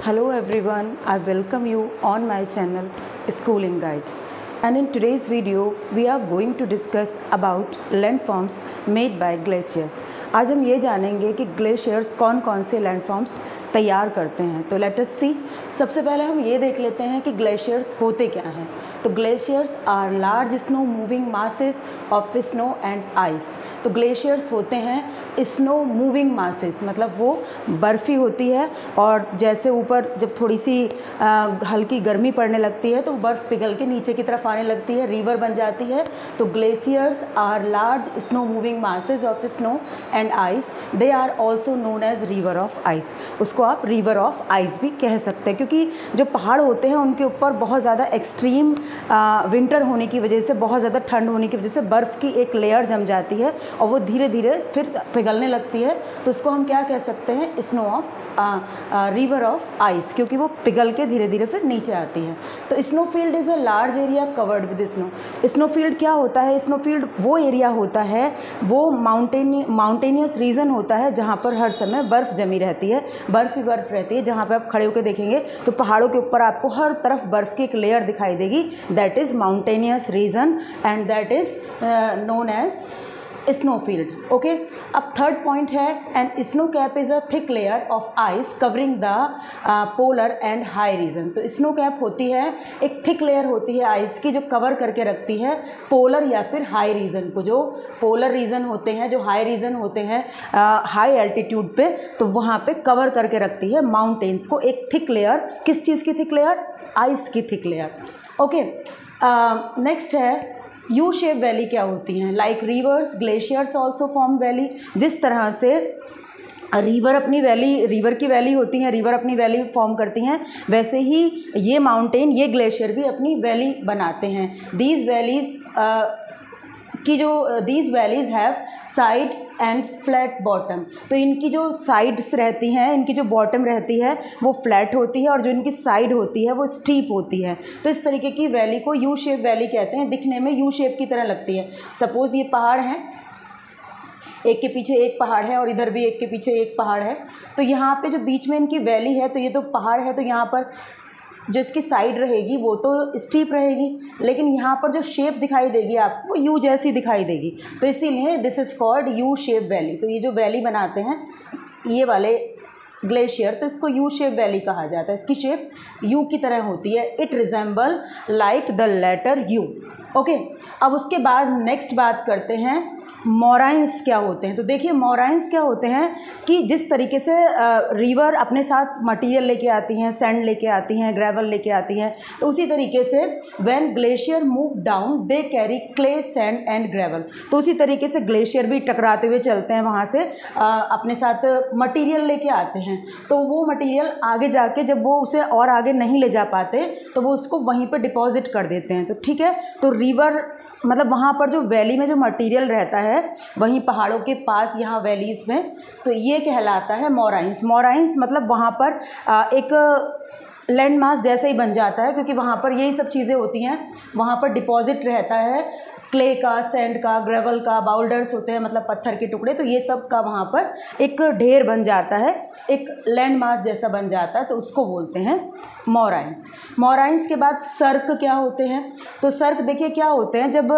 Hello everyone, I welcome you on my channel Schooling Guide. And in today's video, we are going to discuss about landforms made by glaciers. आज हम ये जानेंगे कि glaciers कौन कौन से landforms तैयार करते हैं। तो लेट अस सी। सबसे पहले हम ये देख लेते हैं कि ग्लेशियर्स होते क्या हैं। तो glaciers are large snow moving masses of snow and ice. तो ग्लेशियर्स होते हैं स्नो मूविंग मासेस, मतलब वो बर्फ़ी होती है और जैसे ऊपर जब थोड़ी सी हल्की गर्मी पड़ने लगती है तो बर्फ़ पिघल के नीचे की तरफ आने लगती है, रिवर बन जाती है। तो glaciers are large snow moving masses of snow and ice. They are also known as river of ice. उसको आप रिवर ऑफ आइस भी कह सकते हैं, क्योंकि जो पहाड़ होते हैं उनके ऊपर बहुत ज़्यादा एक्सट्रीम विंटर होने की वजह से, बहुत ज़्यादा ठंड होने की वजह से बर्फ़ की एक लेयर जम जाती है और वो धीरे धीरे फिर पिघलने लगती है। तो उसको हम क्या कह सकते हैं, snow of river of ice, क्योंकि वो पिघल के धीरे धीरे फिर नीचे आती है। तो snow field is a large area covered with snow. Snow field क्या होता है? स्नो फील्ड वो एरिया होता है, वो माउंटेनियस रीजन होता है जहाँ पर हर समय बर्फ़ जमी रहती है, बर्फ़ ही बर्फ़ रहती है। जहाँ पर आप खड़े होकर देखेंगे तो पहाड़ों के ऊपर आपको हर तरफ बर्फ़ की एक लेयर दिखाई देगी। That is mountainous region and that is known as snow field. Okay, अब थर्ड पॉइंट है, and snow cap is a thick layer of ice covering the polar and high region. तो स्नो कैप होती है, एक thick layer होती है ice की जो कवर करके रखती है पोलर या फिर हाई रीजन को। जो पोलर रीजन होते हैं, जो हाई रीजन होते हैं हाई एल्टीट्यूड पे, तो वहाँ पे कवर करके रखती है माउंटेन्स को एक थिक लेयर। किस चीज़ की थिक लेयर? आइस की थिक लेयर। ओके, नेक्स्ट है यू शेप वैली क्या होती हैं? Like reverse, glaciers also form valley. जिस तरह से रिवर अपनी वैली, रिवर की वैली होती हैं, रिवर अपनी वैली फॉर्म करती हैं, वैसे ही ये माउंटेन, ये ग्लेशियर भी अपनी वैली बनाते हैं। These valleys have side and flat bottom. तो इनकी जो साइड्स रहती हैं, इनकी जो बॉटम रहती है वो फ्लैट होती है और जो इनकी साइड होती है वो स्टीप होती है। तो इस तरीके की वैली को यू शेप वैली कहते हैं। दिखने में यू शेप की तरह लगती है। सपोज़ ये पहाड़ हैं, एक के पीछे एक पहाड़ है और इधर भी एक के पीछे एक पहाड़ है। तो यहाँ पे जो बीच में इनकी वैली है, तो ये तो पहाड़ है, तो यहाँ पर जो इसकी साइड रहेगी वो तो स्टीप रहेगी, लेकिन यहाँ पर जो शेप दिखाई देगी आपको वो यू जैसी दिखाई देगी। तो इसीलिए this is called U shape valley. तो ये जो वैली बनाते हैं ये वाले ग्लेशियर, तो इसको यू शेप वैली कहा जाता है। इसकी शेप यू की तरह होती है। It resemble like the letter U. ओके, अब उसके बाद नेक्स्ट बात करते हैं मोराइंस क्या होते हैं। तो देखिए मोराइंस क्या होते हैं कि जिस तरीके से रिवर अपने साथ मटेरियल लेके आती हैं, सैंड लेके आती हैं, ग्रेवल लेके आती हैं, तो उसी तरीके से when glacier move down they carry clay, sand and gravel. तो उसी तरीके से ग्लेशियर भी टकराते हुए चलते हैं, वहाँ से अपने साथ मटेरियल लेके आते हैं। तो वो मटेरियल आगे जाके जब वो उसे और आगे नहीं ले जा पाते तो वो उसको वहीं पर डिपॉजिट कर देते हैं। तो ठीक है, तो रिवर मतलब वहाँ पर जो वैली में जो मटेरियल रहता है वहीं पहाड़ों के पास, यहाँ वैलीज़ में, तो ये कहलाता है मोराइंस। मोराइंस मतलब वहाँ पर एक लैंड मास जैसे ही बन जाता है, क्योंकि वहाँ पर यही सब चीज़ें होती हैं। वहाँ पर डिपॉजिट रहता है क्ले का, सैंड का, ग्रेवल का, बाउल्डर्स होते हैं मतलब पत्थर के टुकड़े, तो ये सब का वहाँ पर एक ढेर बन जाता है, एक लैंड मास जैसा बन जाता है, तो उसको बोलते हैं मोराइंस। मोराइंस के बाद सर्क क्या होते हैं? तो सर्क देखिए क्या होते हैं, जब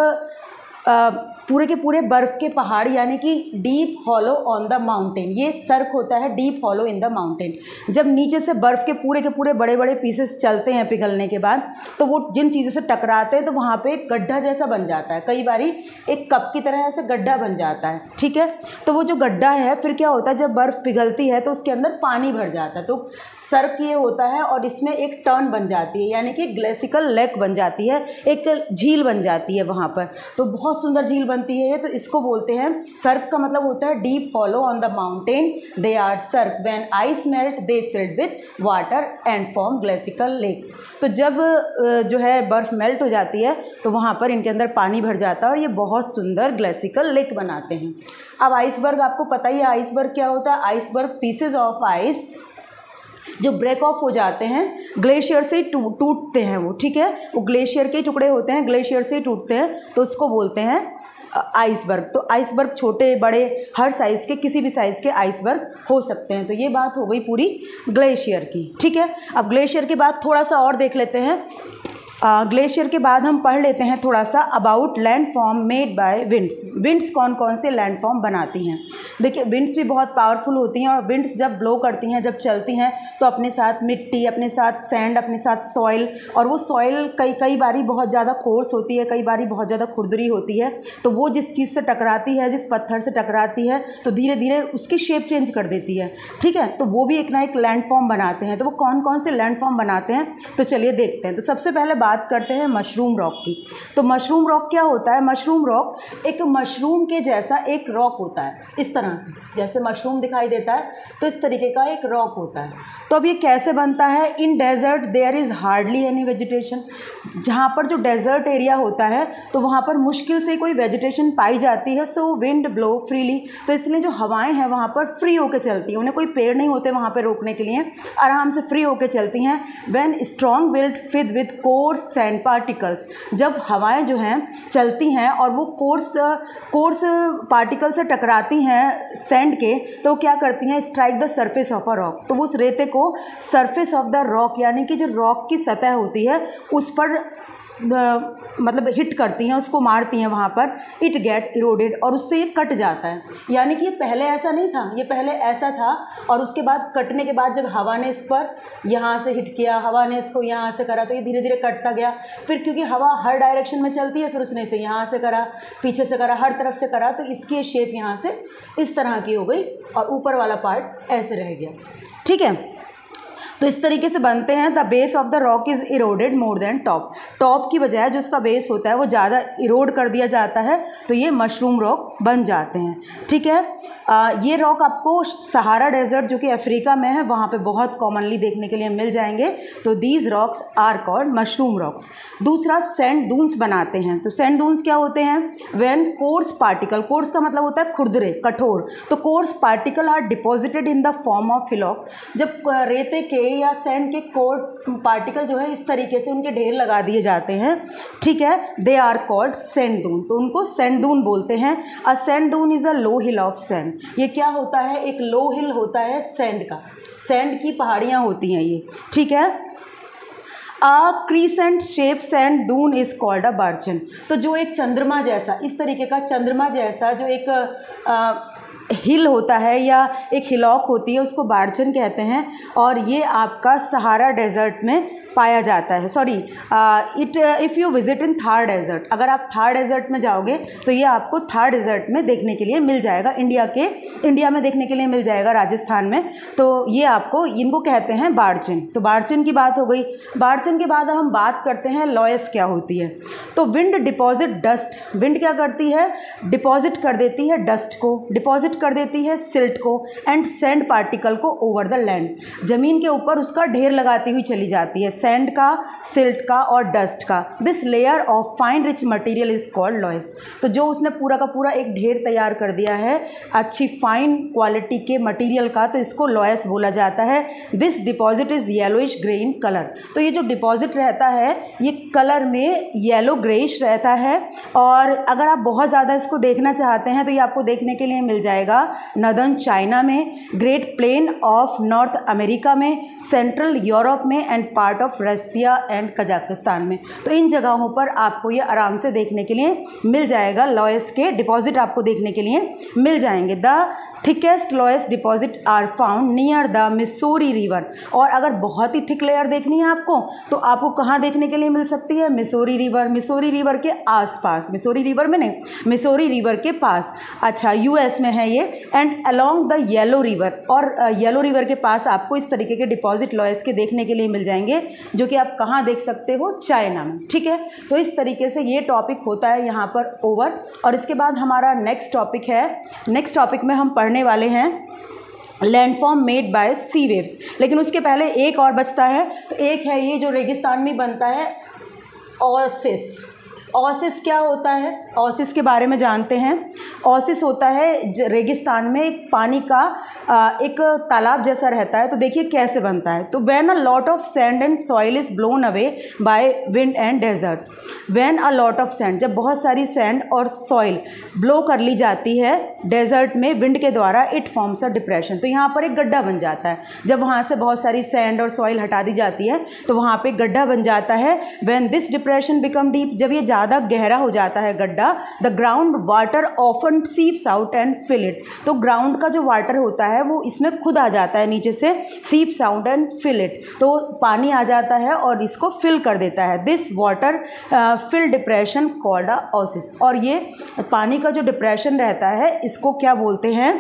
पूरे के पूरे बर्फ़ के पहाड़, यानी कि deep hollow on the mountain, ये सर्क होता है, deep hollow in the mountain. जब नीचे से बर्फ़ के पूरे बड़े बड़े पीसेस चलते हैं पिघलने के बाद, तो वो जिन चीज़ों से टकराते हैं तो वहाँ पे एक गड्ढा जैसा बन जाता है। कई बारी एक कप की तरह ऐसे गड्ढा बन जाता है, ठीक है। तो वो जो गड्ढा है फिर क्या होता है, जब बर्फ़ पिघलती है तो उसके अंदर पानी भर जाता है। तो सर्क ये होता है और इसमें एक टर्न बन जाती है, यानी कि ग्लेसिकल लेक बन जाती है, एक झील बन जाती है वहाँ पर। तो बहुत सुंदर झील बनती है ये। तो इसको बोलते हैं, सर्क का मतलब होता है deep hollow on the mountain. They are cirque when ice melt they filled with water and form glacial lake. तो जब जो है बर्फ़ मेल्ट हो जाती है तो वहाँ पर इनके अंदर पानी भर जाता है और ये बहुत सुंदर ग्लेसिकल लेक बनाते हैं। अब आइसबर्ग, आपको पता ही है आइसबर्ग क्या होता है। आइसबर्ग पीसेज ऑफ आइस जो ब्रेक ऑफ हो जाते हैं, ग्लेशियर से टूटते हैं वो, ठीक है। वो ग्लेशियर के टुकड़े होते हैं, ग्लेशियर से टूटते हैं, तो उसको बोलते हैं आइसबर्ग। तो आइसबर्ग छोटे बड़े हर साइज़ के, किसी भी साइज़ के आइसबर्ग हो सकते हैं। तो ये बात हो गई पूरी ग्लेशियर की, ठीक है। अब ग्लेशियर के बाद थोड़ा सा और देख लेते हैं। ग्लेशियर के बाद हम पढ़ लेते हैं थोड़ा सा about landform made bye winds. Winds कौन कौन से लैंडफॉर्म बनाती हैं। देखिए विंड्स भी बहुत पावरफुल होती हैं और विंड्स जब ब्लो करती हैं, जब चलती हैं तो अपने साथ मिट्टी, अपने साथ सैंड, अपने साथ सॉइल, और वो सॉइल कई बारी बहुत ज़्यादा कोर्स होती है, कई बारी बहुत ज़्यादा खुरदरी होती है। तो वो जिस चीज़ से टकराती है, जिस पत्थर से टकराती है, तो धीरे धीरे उसकी शेप चेंज कर देती है, ठीक है। तो वो भी एक ना एक लैंडफॉर्म बनाते हैं। तो वो कौन कौन से लैंडफॉर्म बनाते हैं तो चलिए देखते हैं। तो सबसे पहले बात करते हैं मशरूम रॉक की। तो मशरूम रॉक क्या होता है। मशरूम रॉक एक मशरूम के जैसा एक रॉक होता है, इस तरह से जैसे मशरूम दिखाई देता है तो इस तरीके का एक रॉक होता है। तो अब ये कैसे बनता है। In desert there is hardly any vegetation. जहाँ पर जो डेजर्ट एरिया होता है तो वहाँ पर मुश्किल से कोई वेजिटेशन पाई जाती है। सो विंड ब्लो फ्रीली। तो इसलिए जो हवाएं हैं वहाँ पर फ्री होकर चलती हैं, उन्हें कोई पेड़ नहीं होते वहाँ पर रोकने के लिए, आराम से फ्री होकर चलती हैं। When strong wind feed with coarse sand particles. जब हवाएं जो हैं चलती हैं और वो कोर्स पार्टिकल से टकराती हैं सैंड के, तो क्या करती हैं, strike the surface of a rock. तो उस रेते को सरफेस ऑफ द रॉक यानी कि जो रॉक की सतह होती है उस पर मतलब हिट करती हैं, उसको मारती हैं वहाँ पर। इट गेट इरोडेड, और उससे ये कट जाता है। यानी कि ये पहले ऐसा नहीं था, ये पहले ऐसा था और उसके बाद कटने के बाद जब हवा ने इस पर यहाँ से हिट किया, हवा ने इसको यहाँ से करा, तो ये धीरे धीरे कटता गया। फिर क्योंकि हवा हर डायरेक्शन में चलती है, फिर उसने इसे यहाँ से करा, पीछे से करा, हर तरफ से करा, तो इसकी शेप यहाँ से इस तरह की हो गई और ऊपर वाला पार्ट ऐसे रह गया, ठीक है। तो इस तरीके से बनते हैं। The base of the rock is eroded more than top. Top की बजाय जो उसका बेस होता है वो ज़्यादा इरोड कर दिया जाता है, तो ये मशरूम रॉक बन जाते हैं, ठीक है। ये रॉक आपको सहारा डेजर्ट जो कि अफ्रीका में है वहाँ पे बहुत कॉमनली देखने के लिए मिल जाएंगे। तो these rocks are called mushroom rocks. दूसरा सैंड दून्स बनाते हैं। तो सैंड दून्स क्या होते हैं। व्हेन कोर्स पार्टिकल, कोर्स का मतलब होता है खुरदरे, कठोर, तो coarse particle are deposited in the form of hillock. जब रेते के या सैंड के कोर्स पार्टिकल जो है इस तरीके से उनके ढेर लगा दिए जाते हैं, ठीक है, they are called sand dune. तो उनको सैंड दून बोलते हैं। A sand dune is a low hill of sand. ये क्या होता है, एक लो हिल होता है सैंड का, सैंड की पहाड़ियाँ होती हैं ये, ठीक है। A crescent shape sand dune is called a barchan. तो जो एक चंद्रमा जैसा, इस तरीके का चंद्रमा जैसा जो एक हिल होता है या एक हिलॉक होती है उसको बार्चन कहते हैं। और ये आपका सहारा डेजर्ट में पाया जाता है। Sorry, if you visit in Thar desert, अगर आप थार डेजर्ट में जाओगे तो ये आपको थार डेजर्ट में देखने के लिए मिल जाएगा, इंडिया में देखने के लिए मिल जाएगा, राजस्थान में। तो ये आपको, इनको कहते हैं बार्चन। तो बार्चन की बात हो गई। बार्चन के बाद हम बात करते हैं लॉयस क्या होती है। तो विंड डिपॉजिट डस्ट। विंड क्या करती है, डिपॉजिट कर देती है डस्ट को, डिपॉजिट कर देती है सिल्ट को एंड सैंड पार्टिकल को ओवर द लैंड। ज़मीन के ऊपर उसका ढेर लगाती हुई चली जाती है, सैंड का, सिल्ट का और डस्ट का। This layer of fine rich material is called loess. तो जो उसने पूरा का पूरा एक ढेर तैयार कर दिया है अच्छी फाइन क्वालिटी के मटेरियल का, तो इसको लॉयस बोला जाता है। This deposit is yellowish grey in colour. तो ये जो डिपॉजिट रहता है ये कलर में येलो ग्रेइश रहता है। और अगर आप बहुत ज़्यादा इसको देखना चाहते हैं तो ये आपको देखने के लिए मिल जाएगा नदर्न चाइना में, great plain of North America में, सेंट्रल यूरोप में and part of Russia and Kazakhstan में। तो इन जगहों पर आपको ये आराम से देखने के लिए मिल जाएगा, लॉयस के डिपॉजिट आपको देखने के लिए मिल जाएंगे। The thickest loess deposit are found near the Missouri river. और अगर बहुत ही थिक लेयर देखनी है आपको तो आपको कहाँ देखने के लिए मिल सकती है, मिसौरी रिवर। मिसौरी रिवर के आसपास, मिसौरी रिवर में नहीं, मिसौरी रिवर के पास, अच्छा यूएस में है ये। And along the yellow river, और येलो रिवर के पास आपको इस तरीके के डिपॉजिट लॉयस के देखने के लिए मिल जाएंगे, जो कि आप कहाँ देख सकते हो, चाइना में, ठीक है। तो इस तरीके से ये टॉपिक होता है यहाँ पर ओवर। और इसके बाद हमारा नेक्स्ट टॉपिक है, नेक्स्ट टॉपिक में हम पढ़ने वाले हैं landform made by sea waves. लेकिन उसके पहले एक और बचता है, तो एक है ये जो रेगिस्तान में बनता है, ओएसिस। ओसिस क्या होता है? ओसिस के बारे में जानते हैं। ओसिस होता है रेगिस्तान में एक पानी का एक तालाब जैसा रहता है। तो देखिए कैसे बनता है। तो when a lot of sand and soil is blown away by wind and desert. When a lot of sand, जब बहुत सारी सैंड और सॉइल ब्लो कर ली जाती है डेजर्ट में विंड के द्वारा, इट फॉर्म्स अ डिप्रेशन। तो यहाँ पर एक गड्ढा बन जाता है। जब वहाँ से बहुत सारी सैंड और सॉइल हटा दी जाती है तो वहाँ पे गड्ढा बन जाता है। When this depression become deep, जब ये ज़्यादा गहरा हो जाता है गड्ढा, the ground water often seeps out and fill it. तो ग्राउंड का जो वाटर होता है वो इसमें खुद आ जाता है नीचे से, सीप्स आउट एंड फिल इट। तो पानी आ जाता है और इसको फिल कर देता है। This water fill depression called a oasis. और ये पानी का जो डिप्रेशन रहता है इसको क्या बोलते हैं?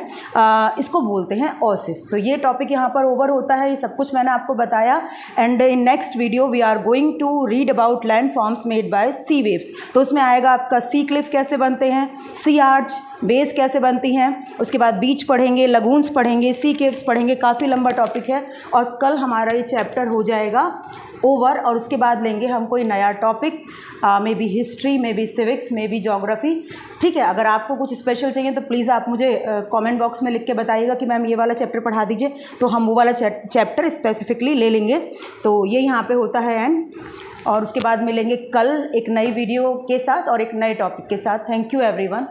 इसको बोलते हैं ओसिस। तो ये टॉपिक यहाँ पर ओवर होता है। ये सब कुछ मैंने आपको बताया। And in next video we are going to read about landforms made by sea waves. तो उसमें आएगा आपका सी क्लिफ कैसे बनते हैं, सी आर्च, बेस कैसे बनती हैं, उसके बाद बीच पढ़ेंगे, लगून्स पढ़ेंगे, सी केव्स पढ़ेंगे। काफ़ी लंबा टॉपिक है और कल हमारा ये चैप्टर हो जाएगा ओवर। और उसके बाद लेंगे हम कोई नया topic, may be history, may be civics, may be geography. ठीक है, अगर आपको कुछ स्पेशल चाहिए तो प्लीज़ आप मुझे कमेंट बॉक्स में लिख के बताइएगा कि मैम ये वाला चैप्टर पढ़ा दीजिए, तो हम वो वाला चैप्टर स्पेसिफिकली ले लेंगे। तो ये यहाँ पे होता है एंड। और उसके बाद मिलेंगे कल एक नई वीडियो के साथ और एक नए टॉपिक के साथ। Thank you everyone.